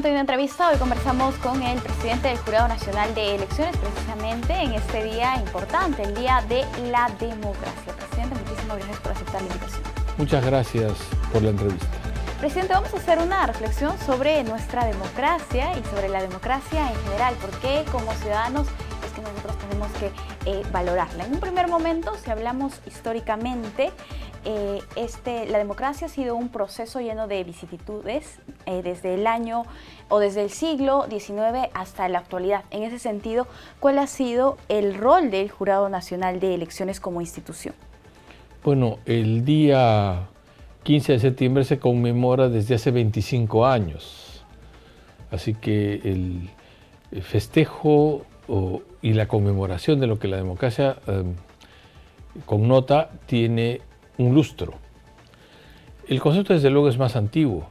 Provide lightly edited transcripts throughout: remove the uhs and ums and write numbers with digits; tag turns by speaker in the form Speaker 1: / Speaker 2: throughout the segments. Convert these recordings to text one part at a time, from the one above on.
Speaker 1: Momento de una entrevista. Hoy conversamos con el presidente del Jurado Nacional de Elecciones, precisamente en este día importante, el Día de la Democracia. Presidente, muchísimas gracias por aceptar la invitación.
Speaker 2: Muchas gracias por la entrevista.
Speaker 1: Presidente, vamos a hacer una reflexión sobre nuestra democracia y sobre la democracia en general. ¿Por qué como ciudadanos es que nosotros tenemos que valorarla? En un primer momento, si hablamos históricamente, la democracia ha sido un proceso lleno de vicisitudes desde el año o desde el siglo XIX hasta la actualidad. En ese sentido, ¿cuál ha sido el rol del Jurado Nacional de Elecciones como institución?
Speaker 2: Bueno, el día 15 de septiembre se conmemora desde hace 25 años. Así que el festejo y la conmemoración de lo que la democracia connota tiene un lustro. El concepto desde luego es más antiguo,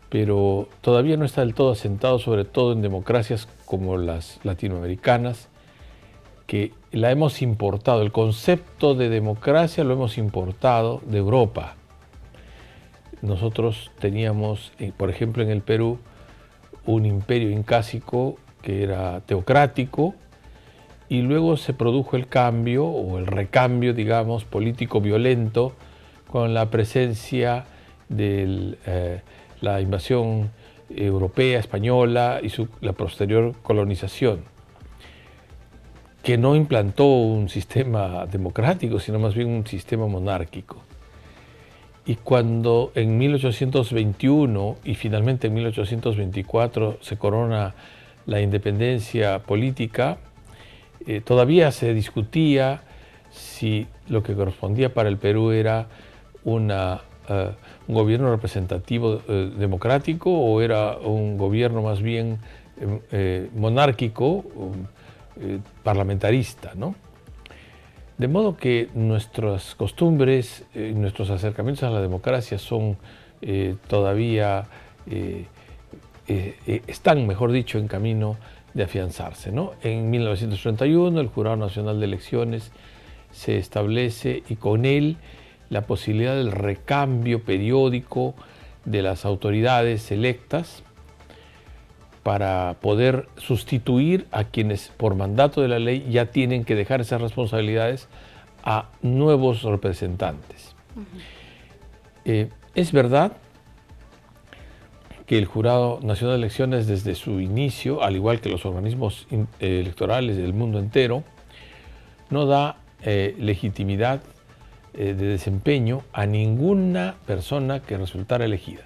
Speaker 2: pero todavía no está del todo asentado, sobre todo en democracias como las latinoamericanas, que la hemos importado. El concepto de democracia lo hemos importado de Europa. Nosotros teníamos, por ejemplo, en el Perú, un imperio incásico que era teocrático, y luego se produjo el cambio, o el recambio, digamos, político violento, con la presencia de la invasión europea, española y la posterior colonización, que no implantó un sistema democrático, sino más bien un sistema monárquico. Y cuando en 1821 y finalmente en 1824 se corona la independencia política, todavía se discutía si lo que correspondía para el Perú era un gobierno representativo democrático o era un gobierno más bien monárquico, parlamentarista, ¿no? De modo que nuestras costumbres, nuestros acercamientos a la democracia son todavía, están, mejor dicho, en camino de afianzarse, ¿no? En 1931 el Jurado Nacional de Elecciones se establece, y con él la posibilidad del recambio periódico de las autoridades electas para poder sustituir a quienes por mandato de la ley ya tienen que dejar esas responsabilidades a nuevos representantes. Es verdad que el Jurado Nacional de Elecciones desde su inicio, al igual que los organismos electorales del mundo entero, no da legitimidad de desempeño a ninguna persona que resultara elegida.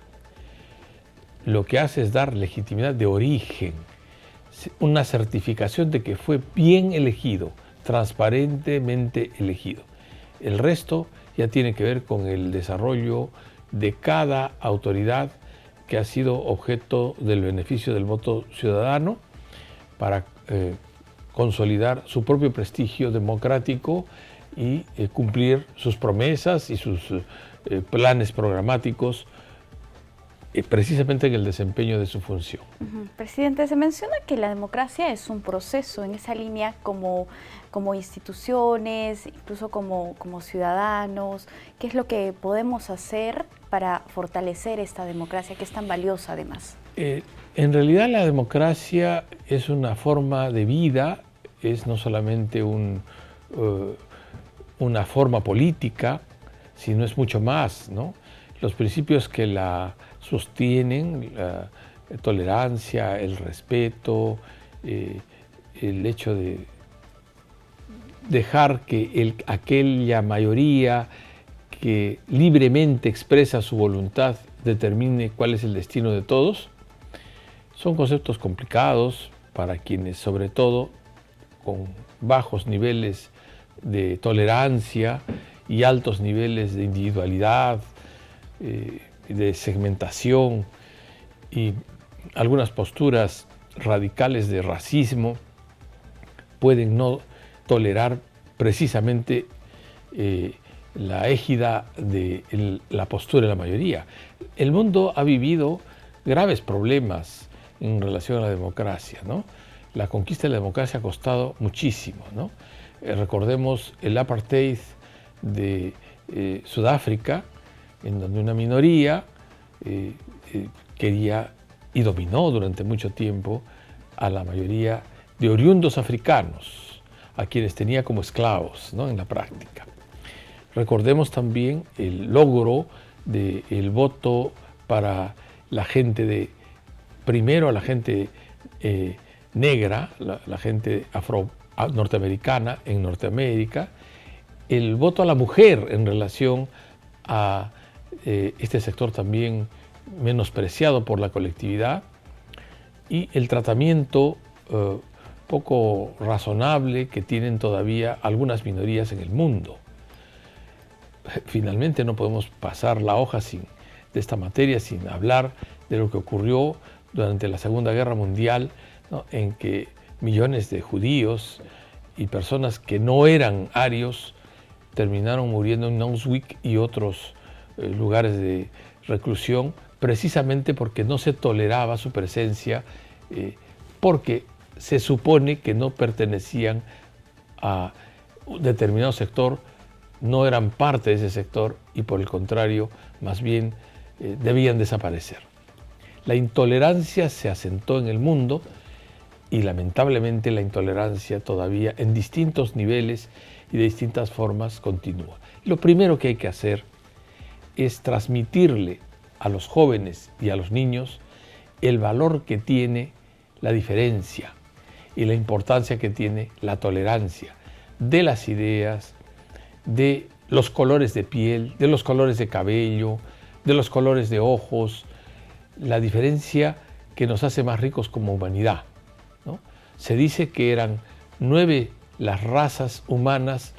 Speaker 2: Lo que hace es dar legitimidad de origen, una certificación de que fue bien elegido, transparentemente elegido. El resto ya tiene que ver con el desarrollo de cada autoridad que ha sido objeto del beneficio del voto ciudadano para consolidar su propio prestigio democrático y cumplir sus promesas y sus planes programáticos precisamente en el desempeño de su función.
Speaker 1: Presidente, se menciona que la democracia es un proceso en esa línea como instituciones, incluso como ciudadanos. ¿Qué es lo que podemos hacer para fortalecer esta democracia que es tan valiosa además?
Speaker 2: En realidad la democracia es una forma de vida, es no solamente una forma política, sino es mucho más, ¿no? Los principios que la sostienen, la tolerancia, el respeto, el hecho de dejar que aquella mayoría que libremente expresa su voluntad determine cuál es el destino de todos, son conceptos complicados para quienes, sobre todo, con bajos niveles de tolerancia y altos niveles de individualidad, de segmentación y algunas posturas radicales de racismo, pueden no tolerar precisamente la égida de la postura de la mayoría. El mundo ha vivido graves problemas en relación a la democracia, ¿no? La conquista de la democracia ha costado muchísimo, ¿no? Recordemos el apartheid de Sudáfrica, en donde una minoría quería y dominó durante mucho tiempo a la mayoría de oriundos africanos, a quienes tenía como esclavos, ¿no?, en la práctica. Recordemos también el logro del voto para la gente primero a la gente negra, la gente norteamericana en Norteamérica, el voto a la mujer en relación a este sector también menospreciado por la colectividad, y el tratamiento poco razonable que tienen todavía algunas minorías en el mundo. Finalmente no podemos pasar la hoja de esta materia sin hablar de lo que ocurrió durante la Segunda Guerra Mundial, ¿no?, en que millones de judíos y personas que no eran arios terminaron muriendo en Auschwitz y otros lugares de reclusión, precisamente porque no se toleraba su presencia, porque se supone que no pertenecían a un determinado sector, no eran parte de ese sector y por el contrario, más bien debían desaparecer. La intolerancia se asentó en el mundo y lamentablemente la intolerancia todavía en distintos niveles y de distintas formas continúa. Lo primero que hay que hacer es transmitirle a los jóvenes y a los niños el valor que tiene la diferencia y la importancia que tiene la tolerancia de las ideas, de los colores de piel, de los colores de cabello, de los colores de ojos, la diferencia que nos hace más ricos como humanidad, ¿no? Se dice que eran 9 las razas humanas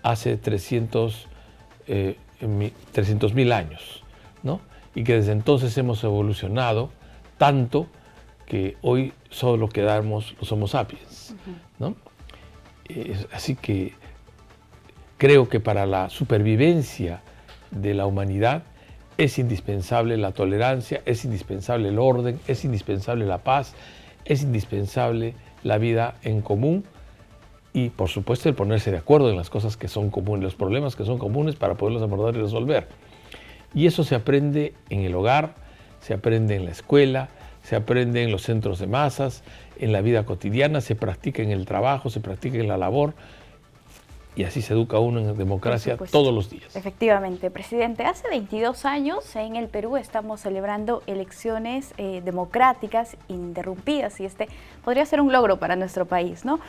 Speaker 2: hace 300.000 años, ¿no? Y que desde entonces hemos evolucionado tanto que hoy solo quedamos los Homo sapiens, ¿no? Así que creo que para la supervivencia de la humanidad es indispensable la tolerancia, es indispensable el orden, es indispensable la paz, es indispensable la vida en común y, por supuesto, el ponerse de acuerdo en las cosas que son comunes, los problemas que son comunes para poderlos abordar y resolver. Y eso se aprende en el hogar, se aprende en la escuela, se aprende en los centros de masas, en la vida cotidiana, se practica en el trabajo, se practica en la labor. Y así se educa uno en democracia todos los días.
Speaker 1: Efectivamente, presidente. Hace 22 años en el Perú estamos celebrando elecciones democráticas interrumpidas y este podría ser un logro para nuestro país, ¿no?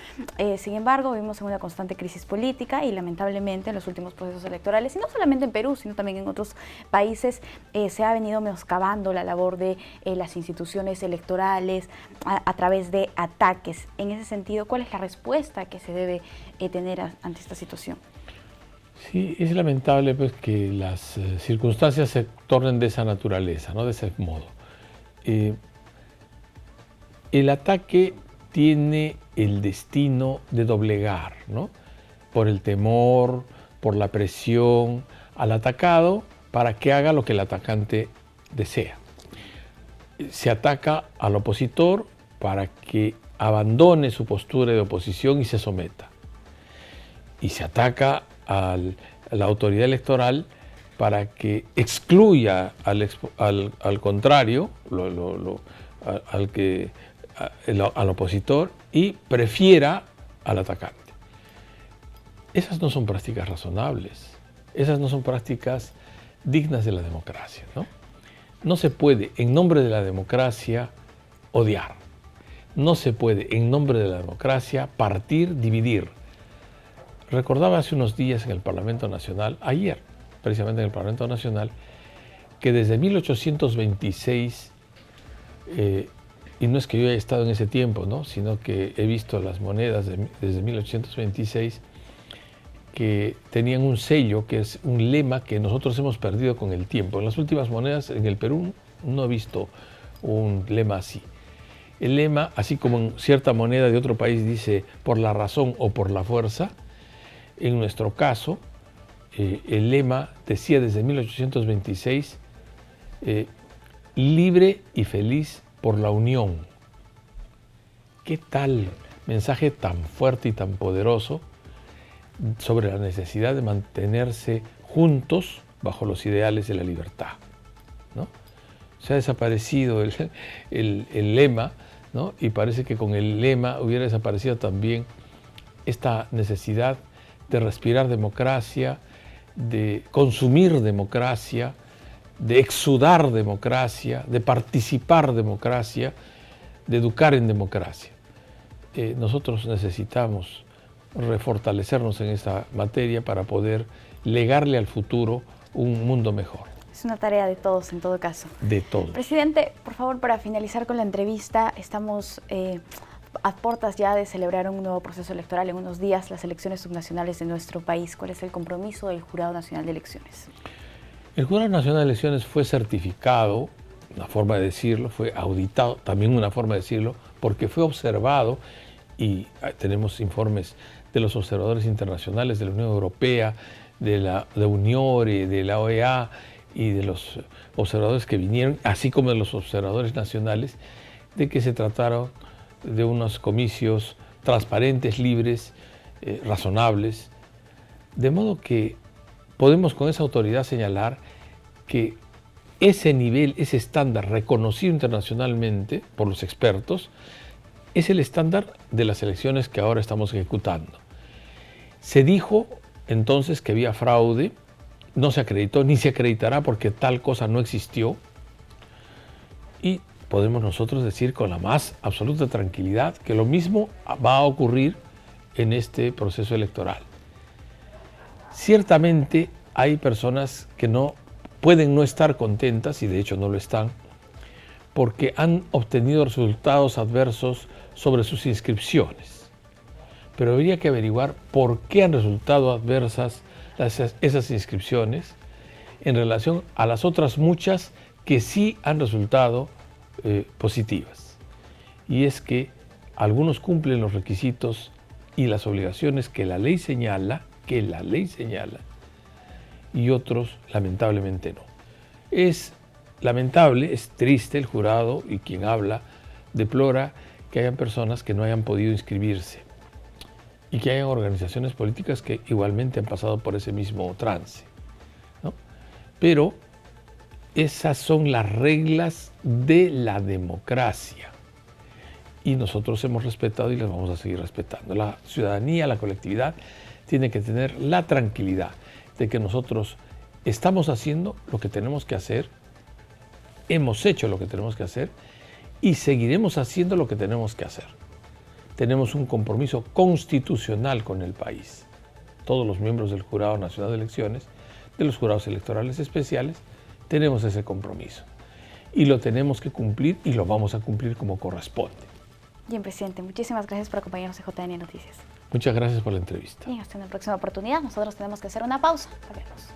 Speaker 1: Sin embargo, vivimos en una constante crisis política y lamentablemente en los últimos procesos electorales, y no solamente en Perú, sino también en otros países, se ha venido menoscabando la labor de las instituciones electorales a través de ataques. En ese sentido, ¿cuál es la respuesta que se debe tener ante esta situación?
Speaker 2: Sí, es lamentable pues que las circunstancias se tornen de esa naturaleza, ¿no?, de ese modo. El ataque tiene el destino de doblegar, ¿no?, por el temor, por la presión al atacado para que haga lo que el atacante desea. Se ataca al opositor para que abandone su postura de oposición y se someta. Y se ataca a la autoridad electoral para que excluya al contrario, al opositor, y prefiera al atacante. Esas no son prácticas razonables, esas no son prácticas dignas de la democracia, ¿no? No se puede, en nombre de la democracia, odiar. No se puede, en nombre de la democracia, partir, dividir. Recordaba hace unos días en el Parlamento Nacional, ayer precisamente en el Parlamento Nacional, que desde 1826, y no es que yo haya estado en ese tiempo, ¿no?, sino que he visto las monedas desde 1826 que tenían un sello, que es un lema que nosotros hemos perdido con el tiempo. En las últimas monedas en el Perú no he visto un lema así. El lema, así como en cierta moneda de otro país dice por la razón o por la fuerza, en nuestro caso, el lema decía desde 1826, libre y feliz por la unión. ¿Qué tal mensaje tan fuerte y tan poderoso sobre la necesidad de mantenerse juntos bajo los ideales de la libertad, ¿no? Se ha desaparecido el lema, ¿no? Y parece que con el lema hubiera desaparecido también esta necesidad de respirar democracia, de consumir democracia, de exudar democracia, de participar democracia, de educar en democracia. Nosotros necesitamos refortalecernos en esta materia para poder legarle al futuro un mundo mejor.
Speaker 1: Es una tarea de todos, en todo caso.
Speaker 2: De todos.
Speaker 1: Presidente, por favor, para finalizar con la entrevista, estamos a puertas ya de celebrar un nuevo proceso electoral en unos días, las elecciones subnacionales de nuestro país. ¿Cuál es el compromiso del Jurado Nacional de Elecciones? El
Speaker 2: Jurado Nacional de Elecciones fue certificado, una forma de decirlo, fue auditado, también una forma de decirlo, porque fue observado y tenemos informes de los observadores internacionales de la Unión Europea, de UNIORE, de la OEA y de los observadores que vinieron, así como de los observadores nacionales, de que se trataron de unos comicios transparentes, libres, razonables, de modo que podemos con esa autoridad señalar que ese nivel, ese estándar reconocido internacionalmente por los expertos, es el estándar de las elecciones que ahora estamos ejecutando. Se dijo entonces que había fraude, no se acreditó ni se acreditará porque tal cosa no existió, y podemos nosotros decir con la más absoluta tranquilidad que lo mismo va a ocurrir en este proceso electoral. Ciertamente hay personas que no pueden no estar contentas, y de hecho no lo están, porque han obtenido resultados adversos sobre sus inscripciones. Pero habría que averiguar por qué han resultado adversas esas inscripciones en relación a las otras muchas que sí han resultado positivas. Y es que algunos cumplen los requisitos y las obligaciones que la ley señala, y otros lamentablemente no. Es lamentable, es triste, el jurado y quien habla deplora que hayan personas que no hayan podido inscribirse y que hayan organizaciones políticas que igualmente han pasado por ese mismo trance, ¿no? Pero esas son las reglas de la democracia y nosotros hemos respetado y las vamos a seguir respetando. La ciudadanía, la colectividad, tiene que tener la tranquilidad de que nosotros estamos haciendo lo que tenemos que hacer, hemos hecho lo que tenemos que hacer y seguiremos haciendo lo que tenemos que hacer. Tenemos un compromiso constitucional con el país. Todos los miembros del Jurado Nacional de Elecciones, de los jurados electorales especiales, tenemos ese compromiso. Y lo tenemos que cumplir y lo vamos a cumplir como corresponde.
Speaker 1: Bien, presidente, muchísimas gracias por acompañarnos en JN Noticias.
Speaker 2: Muchas gracias por la entrevista.
Speaker 1: Y hasta una próxima oportunidad. Nosotros tenemos que hacer una pausa. Volvemos.